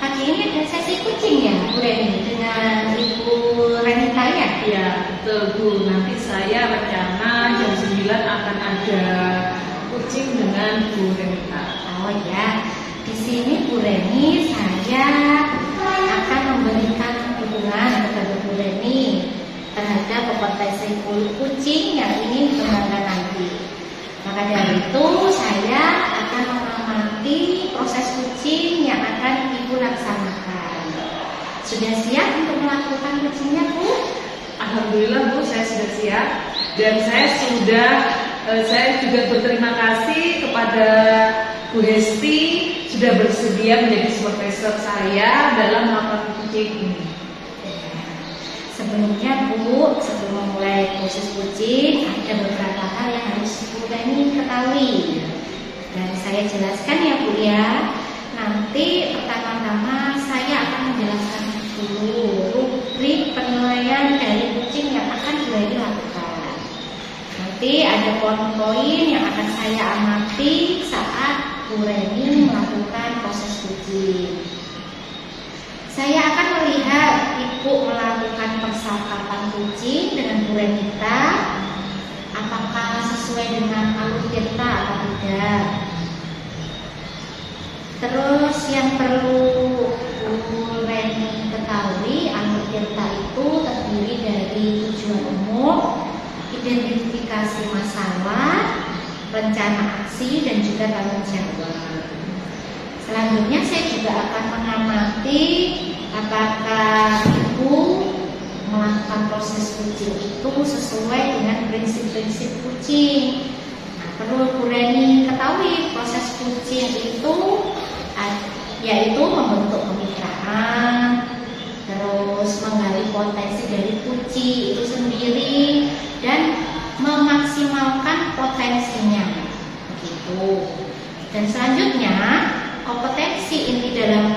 Pagi ini ada sesi kucing ya, Bu Reni, dengan Ibu Renita ya? Iya, betul Bu. Nanti saya rencana jam 9 akan ada kucing dengan Bu Renita. Oh ya, di sini Bu Reni, saya akan memberikan dukungan kepada Bu Reni terhadap kompetensi kucing yang ingin dikembangkan nanti. Maka dari itu saya akan mengamati proses kucing yang akan Ibu laksanakan. Sudah siap untuk melakukan kucingnya, Bu? Alhamdulillah Bu, saya sudah siap. Dan saya juga berterima kasih kepada Bu Hesti sudah bersedia menjadi supervisor saya dalam melakukan kucing ini. Sebelumnya Bu, sebelum memulai proses kucing, ada beberapa hal yang harus Bu Reni ketahui. Dan saya jelaskan ya Bu ya. Nanti pertama-tama saya akan menjelaskan dulu rubrik penilaian dari kucing yang akan Bu Reni lakukan. Nanti ada poin-poin yang akan saya amati saat Bu Reni melakukan proses kucing. Saya akan melihat Ibu melakukan percakapan kucing dengan Bu Renita, apakah sesuai dengan alur cerita atau tidak. Terus yang perlu Bu Reni ketahui, alur cerita itu terdiri dari tujuan umum, identifikasi masalah, rencana aksi, dan juga tanggung jawab. Selanjutnya saya juga akan mengamati apakah Ibu melakukan proses kucing itu sesuai dengan prinsip-prinsip kucing. Nah, perlu Bu Reni ketahui proses kucing itu yaitu membentuk kemitraan, terus menggali potensi dari kucing itu sendiri dan memaksimalkan potensinya. Begitu. Dan selanjutnya kompetensi inti dalam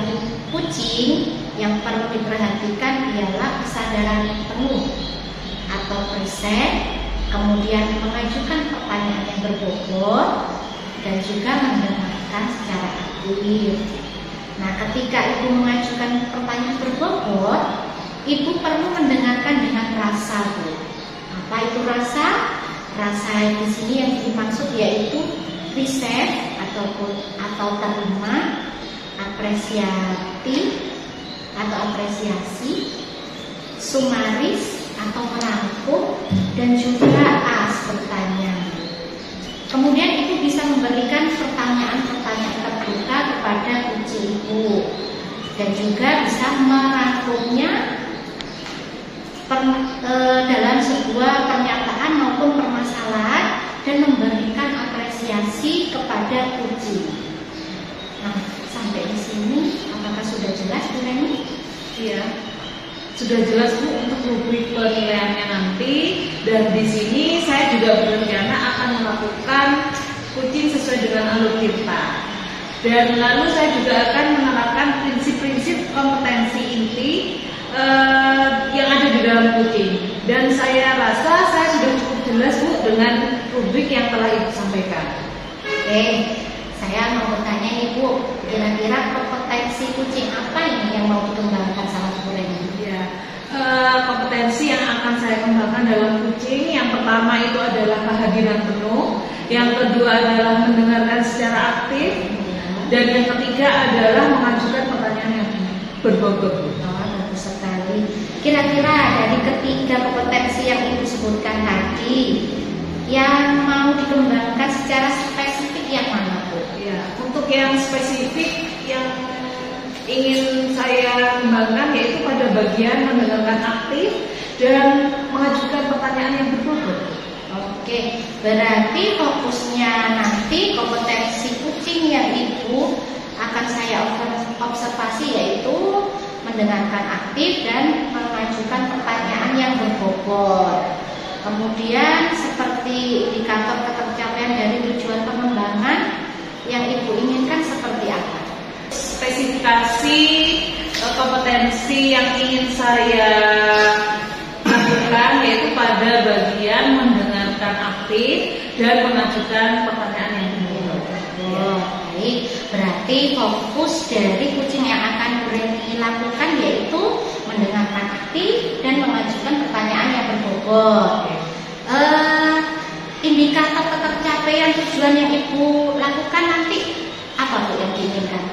kucing yang perlu diperhatikan ialah kesadaran penuh atau present, kemudian mengajukan pertanyaan yang berbobot, dan juga mendengarkan secara aktif. Nah, ketika Ibu mengajukan pertanyaan berbobot, Ibu perlu mendengarkan dengan rasa, Bu. Apa itu rasa? Rasa di sini yang dimaksud yaitu riset atau terima, apresiatif atau apresiasi, sumaris atau merangkum, dan juga bertanya. Kemudian Ibu bisa memberikan pertanyaan-pertanyaan terbuka kepada kucing Ibu, dan juga bisa merangkumnya dalam sebuah pernyataan maupun permasalahan dan memberikan apresiasi kepada kucing. Nah, sampai di sini apakah sudah jelas Bu Reni? Iya, sudah jelas Bu untuk rubrik penilaiannya nanti. Dan di sini saya juga berencana akan melakukan kucing sesuai dengan alur cerita. Dan lalu saya juga akan menerapkan prinsip-prinsip kompetensi inti yang ada di dalam kucing. Dan saya rasa saya sudah cukup jelas Bu dengan rubrik yang telah Ibu sampaikan. Oke, saya mau bertanya nih Bu, kira-kira kompetensi kucing apa ini yang mau dikembangkan sama Bu Reni? Ya, kompetensi yang akan saya kembangkan dalam kucing, yang pertama itu adalah kehadiran penuh, yang kedua adalah mendengarkan secara aktif, dan yang ketiga adalah mengajukan pertanyaan yang berbobot. Bagus sekali. Kira-kira dari ketiga kompetensi yang Ibu sebutkan tadi, yang mau dikembangkan secara spesifik yang mana Bu? Ya, untuk yang spesifik yang ingin saya kembangkan yaitu pada bagian mendengarkan aktif dan mengajukan pertanyaan yang berbobot. Oke, berarti fokusnya nanti kompetensi kucing yang Ibu akan saya observasi yaitu mendengarkan aktif dan mengajukan pertanyaan yang berbobot. Kemudian seperti indikator ketercapaian dari tujuan pengembangan yang Ibu inginkan seperti apa? Spesifikasi kompetensi yang ingin saya lakukan yaitu pada bagian mendengarkan aktif dan mengajukan pertanyaan yang berbobot. Baik, Berarti fokus dari kucing yang akan Bu Reni lakukan yaitu mendengarkan aktif dan mengajukan pertanyaan yang berbobot. Indikator ketercapaian tujuan yang Ibu lakukan nanti apa Bu yang diinginkan?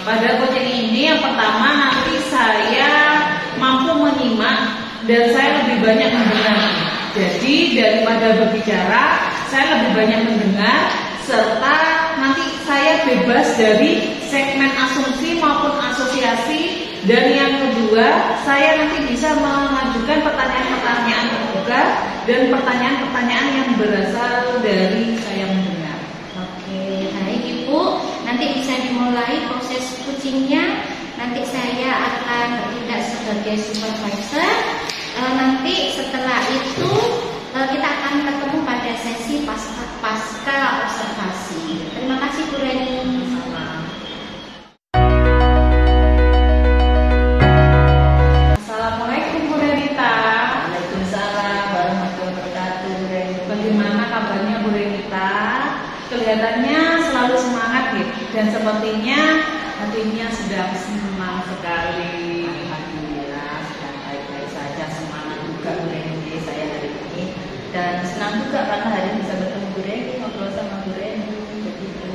Pada kucing ini yang pertama nanti saya mampu menyimak dan saya lebih banyak mendengar. Jadi daripada berbicara, saya lebih banyak mendengar serta nanti saya bebas dari segmen asumsi maupun asosiasi. Dan yang kedua, saya nanti bisa mengajukan pertanyaan-pertanyaan terbuka dan pertanyaan-pertanyaan yang berasal dari saya mendengar. Oke, baik Ibu. Nanti bisa dimulai proses kucingnya. Nanti saya akan bertindak sebagai supervisor. Nanti setelah itu kita akan ketemu pada sesi pasca observasi. Terima kasih Bu Reni. Assalamualaikum Bu Renita. Waalaikumsalam warahmatullahi wabarakatuh. Bagaimana kabarnya Bu Renita? Kelihatannya selalu semangat ya, dan sepertinya hatinya sedang senang sekali. Alhamdulillah sedang baik-baik saja, semangat juga Bu Reni saya hari ini, dan senang juga karena hari ini bisa bertemu Bu Reni, ngobrol sama Bu Reni begitu.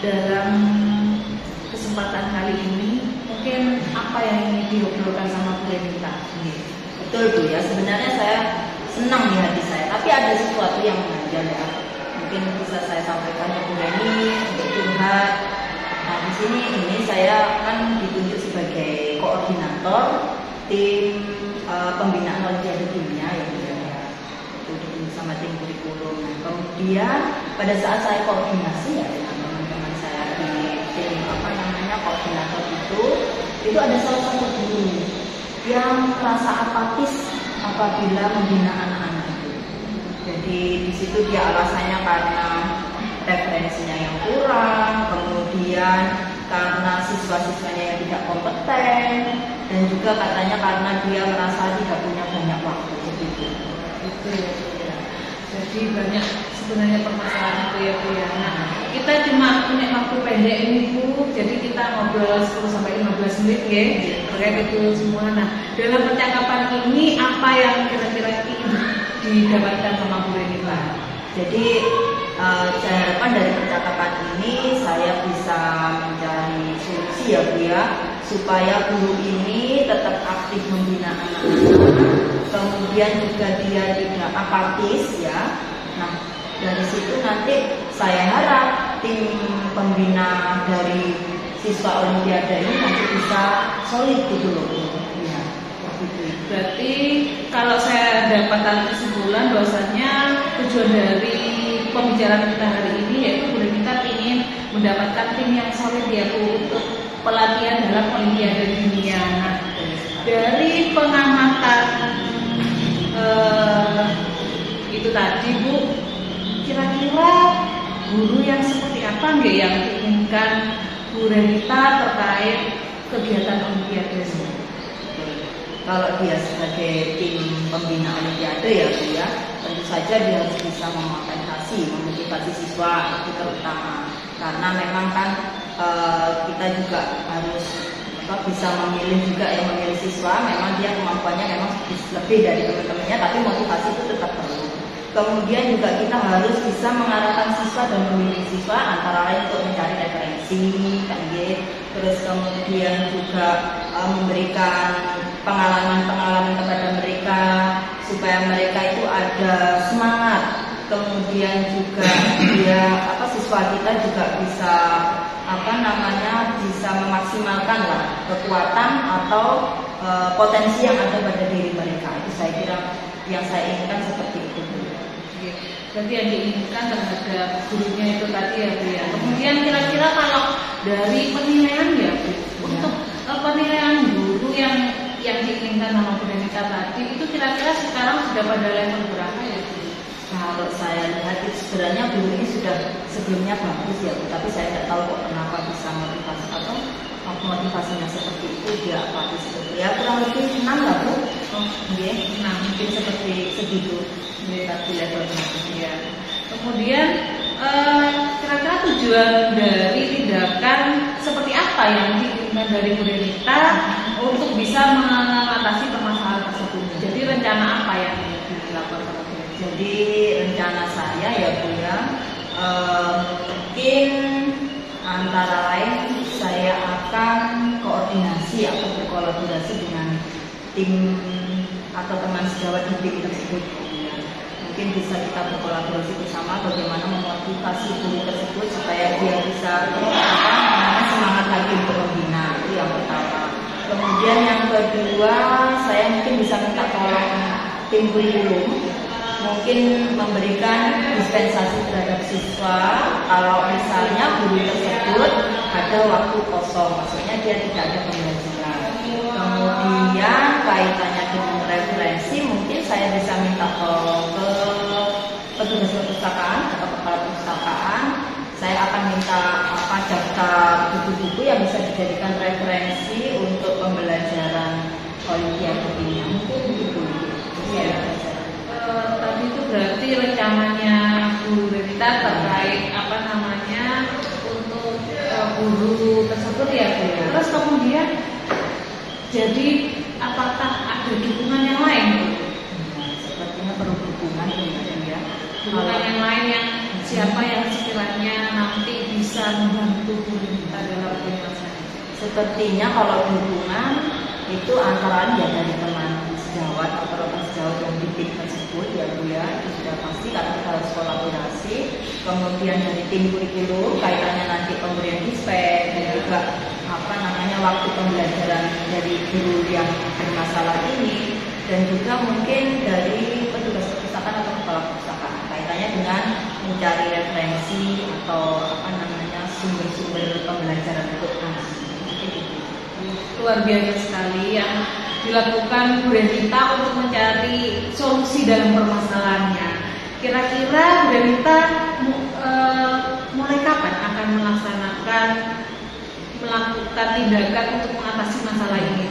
Dalam kesempatan kali ini mungkin apa yang ingin diobrolkan sama Bu Renita? Betul Bu ya, sebenarnya saya senang di hati saya, tapi ada sesuatu yang mengganjal ya. Mungkin bisa saya sampaikan ke Bu Reni untuk curhat. Nah di sini ini saya kan ditunjuk sebagai koordinator tim pembinaan Olimpiade Dunia ya Bu ya. Itu sama tim kurikulum. Nah, kemudian pada saat saya koordinasi ya dengan teman-teman saya di tim koordinator itu ada salah satu guru yang merasa apatis apabila membina anak-anak itu. Jadi di situ dia alasannya karena referensinya yang kurang, kemudian karena siswa-siswanya yang tidak kompeten, dan juga katanya karena dia merasa tidak punya banyak waktu begitu. Itu ya. Jadi banyak sebenarnya permasalahan itu ya Bu ya. Nah, kita cuma punya waktu pendek ini Bu, jadi kita ngobrol 10-15 menit ya terkait itu semua. Nah, dalam percakapan ini apa yang kira-kira ingin didapatkan sama Bu Renita? Jadi saya harapkan dari percakapan ini saya bisa mencari solusi ya Bu ya, supaya guru ini tetap aktif membina anak-anak, kemudian juga dia tidak apatis ya. Nah dari situ nanti saya harap tim pembina dari siswa Olimpiade ini nanti bisa solid gitu loh ya, begitu. Berarti kalau saya dapatkan kesimpulan bahwasanya tujuan dari pembicaraan kita hari ini yaitu Bu Renita ingin mendapatkan tim yang solid ya Bu untuk pelatihan dalam Olimpiade Dunia. Nah, dari pengamatan itu tadi Bu, kira-kira guru yang seperti apa nggak yang diinginkan Bu Renita terkait kegiatan Olimpiade ini? Kalau dia sebagai tim pembina Olimpiade ya Bu ya, tentu saja dia harus bisa memotivasi siswa itu terutama, karena memang kan kita juga harus bisa memilih juga yang memilih siswa. Memang dia kemampuannya memang lebih dari teman-temannya, tapi motivasi itu tetap perlu. Kemudian juga kita harus bisa mengarahkan siswa dan memilih siswa antara lain untuk mencari referensi, kan gitu. Terus kemudian juga memberikan pengalaman-pengalaman kepada mereka supaya mereka itu ada semangat. Kemudian juga siswa kita juga bisa bisa memaksimalkan lah kekuatan atau potensi yang ada pada diri mereka. Itu saya kira yang saya inginkan seperti itu. Berarti yang diinginkan terhadap gurunya itu tadi ya Bu ya. Kemudian kira-kira kalau dari penilaian ya Bu, untuk penilaian guru yang diinginkan sama Bu Renita tadi itu kira-kira sekarang sudah pada level berapa ya Bu? Kalau saya lihat itu sebenarnya guru ini sudah sebelumnya bagus ya Bu, tapi saya tidak tahu kok kenapa bisa motivasi atau motivasinya seperti itu, dia apatis seperti ya kurang lebih 6 lah Bu. Mungkin seperti segitu tadi levelnya. Ya. Kemudian kira-kira tujuan tujuan dari tindakan seperti apa yang diinginkan dari Bu Renita untuk bisa mengatasi permasalahan tersebut. Jadi rencana apa yang dilakukan sama Bu Renita? Jadi rencana saya ya Bu ya, mungkin antara lain saya akan koordinasi atau berkolaborasi dengan tim atau teman sejawat di tim tersebut. Mungkin bisa kita berkolaborasi bersama bagaimana memotivasi guru tersebut supaya dia bisa semangat lagi untuk membina. Itu yang pertama. Kemudian yang kedua, saya mungkin bisa minta tolong tim kurikulum, mungkin memberikan dispensasi terhadap siswa kalau misalnya guru tersebut ada waktu kosong, maksudnya dia tidak ada pembelajaran. Kemudian kaitannya dengan referensi, mungkin saya bisa minta tolong ke petugas perpustakaan atau kepala perpustakaan. Saya akan minta daftar buku-buku yang bisa dijadikan referensi untuk pembelajaran Olimpiade ini. Mungkin begitu. Ya. Tadi itu berarti rencananya Bu Renita terkait untuk guru tersebut ya Bu ya. Terus kemudian jadi apakah ada dukungan yang lain Bu? Sepertinya perlu dukungan ya. Dukungan yang lain yang siapa yang sekiranya nanti bisa membantu Bu Renita dalam penyelesaian? Sepertinya kalau dukungan itu antara lain ya dari teman sejawat atau rekan sejawat yang di tim tersebut ya Bu ya, itu sudah pasti karena kita harus kolaborasi. Kemudian dari tim kurikulum kaitannya nanti pemberian dispen dan juga waktu pembelajaran dari guru yang bermasalah ini, dan juga mungkin dari petugas perpustakaan atau kepala perpustakaan kaitannya dengan mencari referensi atau sumber-sumber pembelajaran untuk anak. Luar biasa sekali yang dilakukan Bu Renita untuk mencari solusi dalam permasalahannya. Kira-kira Bu Renita mulai kapan akan melakukan tindakan untuk mengatasi masalah ini?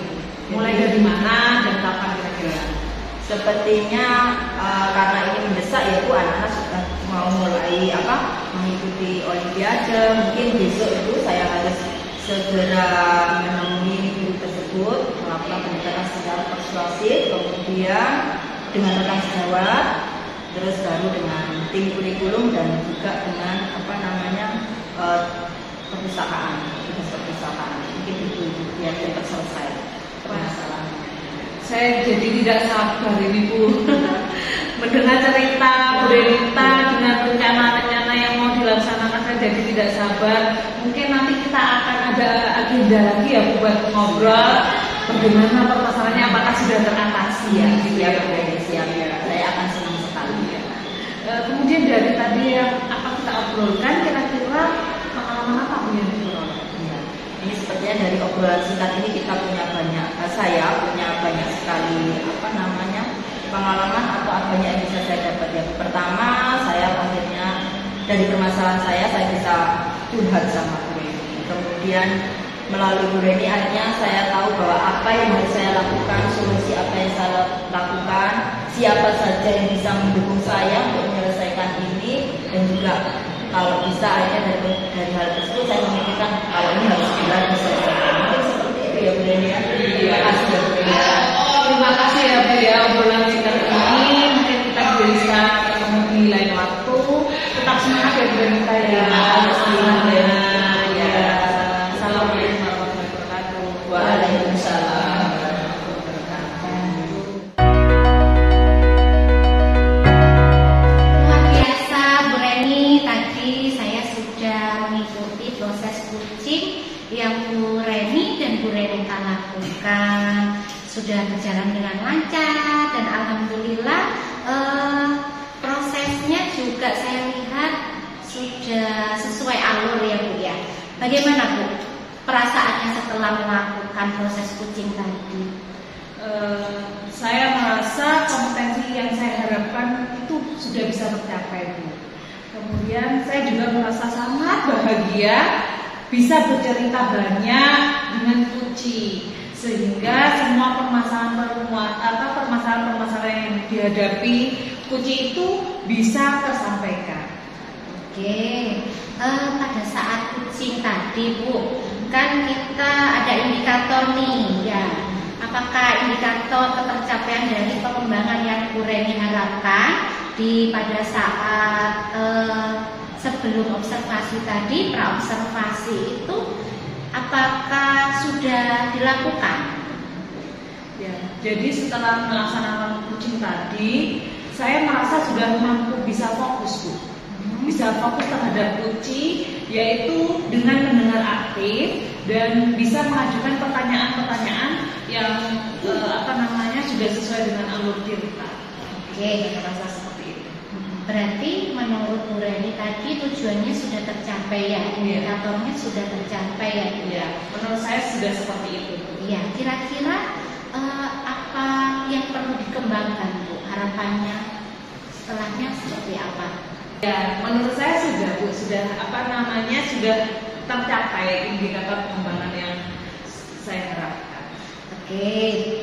Mulai dari mana dan kapan kira-kira? Sepertinya karena ini mendesak ya Bu, anak-anak sudah mau mulai mengikuti Olimpiade. Mungkin besok itu saya harus segera menemui guru tersebut, melakukan pendekatan secara persuasif, kemudian dengan rekan sejawat, terus baru dengan tim kurikulum dan juga dengan perpustakaan. Mungkin itu biar cepat selesai permasalahan. Saya jadi tidak sabar ini Bu mendengar cerita Bu Renita dengan rencana-rencana yang mau dilaksanakan. Saya jadi tidak sabar. Mungkin nanti kita akan ada agenda lagi ya Bu buat ngobrol bagaimana permasalahannya, apakah sudah teratasi ya. Siap. Saya akan senang sekali ya. Kemudian dari tadi yang kita obrolkan, kira-kira pengalaman apa Bu yang diobrolkan? Ini sepertinya dari obrolan singkat ini kita saya punya banyak sekali pengalaman atau banyak yang bisa saya dapat ya. Pertama, saya akhirnya dari permasalahan saya bisa curhat sama Bu Reni. Kemudian melalui Bu Reni akhirnya saya tahu bahwa apa yang harus saya lakukan, solusi apa yang saya lakukan, siapa saja yang bisa mendukung saya untuk menyelesaikan ini, dan juga kalau bisa akhirnya dari hal tersebut saya memikirkan kalau ini harus segera diselesaikan. Mungkin seperti itu ya Bu Reni. Terima kasih ya Bu Reni. Terima kasih ya Bu ya, obrolan singkat ini. Mungkin kita bisa ketemu di lain waktu. Tetap semangat ya Bu Renita ya. Assalamualaikum warahmatullahi wabarakatuh. Waalaikumsalam. Luar biasa Bu Reni, tadi saya sudah mengikuti proses coaching yang Bu Reni dan Bu Renita lakukan. Sudah berjalan dengan lancar dan alhamdulillah prosesnya juga saya lihat sudah sesuai alur ya Bu ya. Bagaimana Bu perasaannya setelah melakukan proses coaching tadi? Saya merasa kompetensi yang saya harapkan itu sudah bisa tercapai Bu. Kemudian saya juga merasa sangat bahagia bisa bercerita banyak dengan coaching, sehingga semua permasalahan yang dihadapi coaching itu bisa tersampaikan. Oke, Pada saat kucing tadi Bu, kan kita ada indikator nih ya. Apakah indikator ketercapaian dari pengembangan yang Bu Reni harapkan pada saat sebelum observasi tadi, praobservasi itu apakah sudah dilakukan? Ya, jadi setelah melaksanakan kucing tadi, saya merasa sudah mampu bisa fokus Bu. Bisa fokus terhadap kucing, yaitu dengan mendengar aktif dan bisa mengajukan pertanyaan-pertanyaan yang sudah sesuai dengan alur cerita. Oke, Merasa seperti itu. berarti menurut Bu Reni tadi tujuannya sudah tercapai ya, indikatornya sudah tercapai ya. Ya, menurut saya sudah seperti itu. Iya, kira-kira apa yang perlu dikembangkan Bu? Harapannya setelahnya seperti apa? Ya, menurut saya sudah Bu, sudah tercapai indikator pengembangan yang saya harapkan. Oke,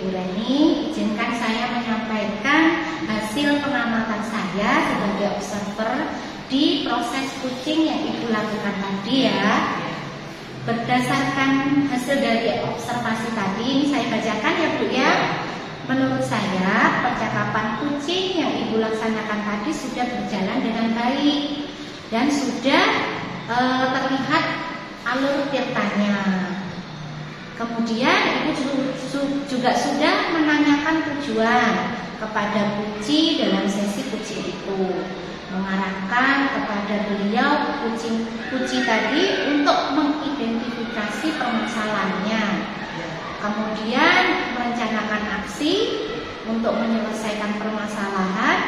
Bu Reni, izinkan saya menyampaikan hasil pengamatan saya sebagai observer di proses kucing yang Ibu lakukan tadi ya. Berdasarkan hasil dari observasi tadi, ini saya bacakan ya Bu ya. Menurut saya, percakapan kucing yang Ibu laksanakan tadi sudah berjalan dengan baik dan sudah terlihat alur tirtanya. Kemudian Ibu juga sudah menanyakan tujuan kepada kucing dalam sesi kucing itu, mengarahkan kepada beliau kucing tadi untuk mengidentifikasi permasalahannya. Kemudian merencanakan aksi untuk menyelesaikan permasalahan,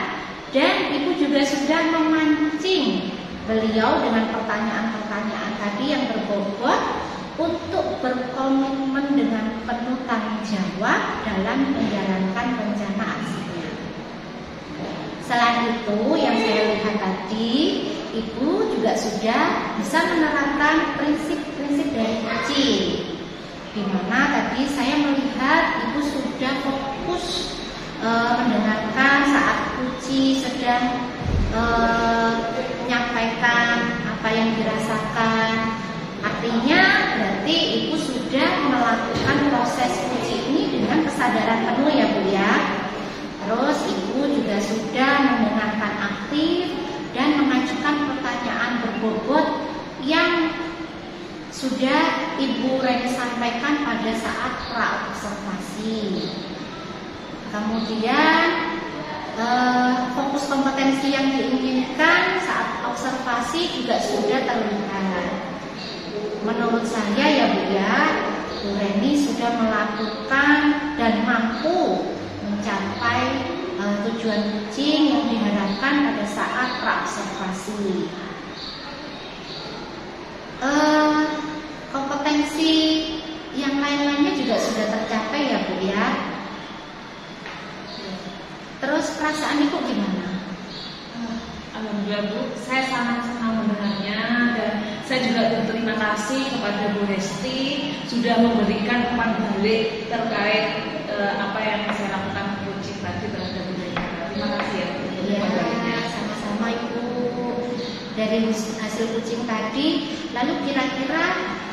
dan Ibu juga sudah memancing beliau dengan pertanyaan-pertanyaan tadi yang berbobot untuk berkomitmen dengan penuh tanggung jawab dalam menjalankan rencana aksinya. Selain itu, yang saya lihat tadi, Ibu juga sudah bisa menerapkan prinsip-prinsip dari kucing, di mana tadi saya melihat Ibu sudah fokus mendengarkan saat kucing sedang menyampaikan apa yang dirasakan. Artinya berarti Ibu sudah melakukan proses kucing ini dengan kesadaran penuh ya Bu ya. Terus Ibu juga sudah mendengarkan aktif dan mengajukan pertanyaan berbobot yang sudah Ibu Reni sampaikan pada saat praobservasi. Kemudian fokus kompetensi yang diinginkan saat observasi juga sudah terlihat. Menurut saya ya Bu ya, Bu Reni sudah melakukan dan mampu mencapai tujuan kucing yang diharapkan pada saat praobservasi. Kompetensi yang lain-lainnya juga sudah tercapai ya Bu ya. Terus perasaan Ibu gimana? Alhamdulillah Bu, saya sangat senang mendengarnya, dan saya juga berterima kasih kepada Bu Resti sudah memberikan umpan balik terkait apa yang saya lakukan kucing tadi terhadap Bu Reni. Terima kasih ya Bu. Iya, sama-sama Ibu. Dari hasil kucing tadi, lalu kira-kira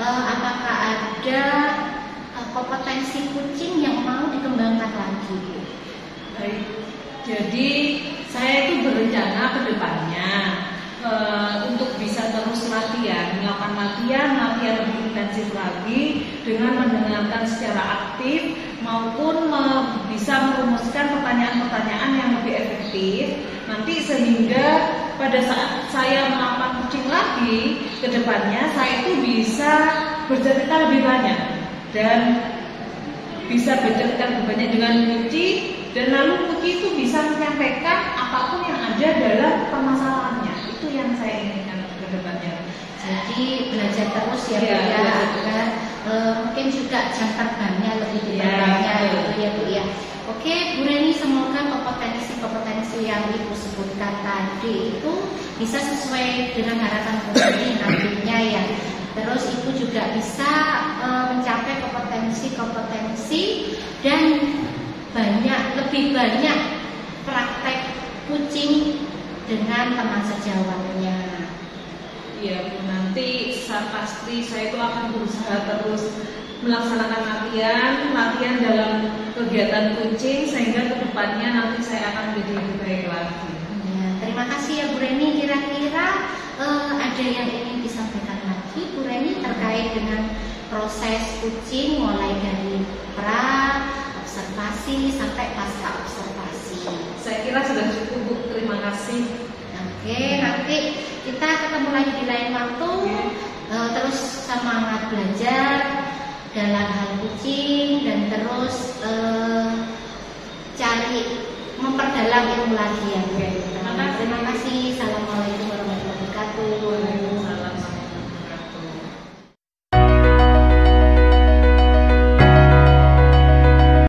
apakah ada kompetensi kucing yang mau dikembangkan lagi? Baik, jadi saya itu berencana ke depannya untuk bisa terus melakukan latihan lebih intensif lagi dengan mendengarkan secara aktif maupun bisa merumuskan pertanyaan-pertanyaan yang lebih efektif nanti, sehingga pada saat saya melakukan kucing lagi ke depannya saya itu bisa bercerita lebih banyak dan bisa bercerita lebih banyak dengan kucing, dan lalu kucing itu bisa menyampaikan apapun yang ada dalam permasalahannya. Itu yang saya inginkan ke depannya. Jadi belajar terus ya Bu ya, agar mungkin juga jam terbangnya lebih diperbanyak gitu ya Bu ya. Oke Bu Reni, semoga kompetensi yang Ibu sebutkan tadi itu bisa sesuai dengan harapan Bu Reni nantinya ya. Terus Ibu juga bisa mencapai kompetensi dan lebih banyak praktek kucing dengan teman sejawatnya. Iya Bu, nanti pasti saya itu akan berusaha terus melaksanakan latihan dalam kegiatan kucing sehingga kedepannya nanti saya akan menjadi lebih baik lagi. Ya, terima kasih ya Bu Reni. Kira-kira ada yang ingin disampaikan lagi Bu Reni terkait dengan proses kucing mulai dari pra, observasi sampai pasca observasi. Saya kira sudah cukup Bu, terima kasih. Oke, nanti kita ketemu lagi di lain waktu. Terus semangat belajar dalam hal kucing dan terus cari memperdalam ilmu lagi ya Bu. Terima kasih.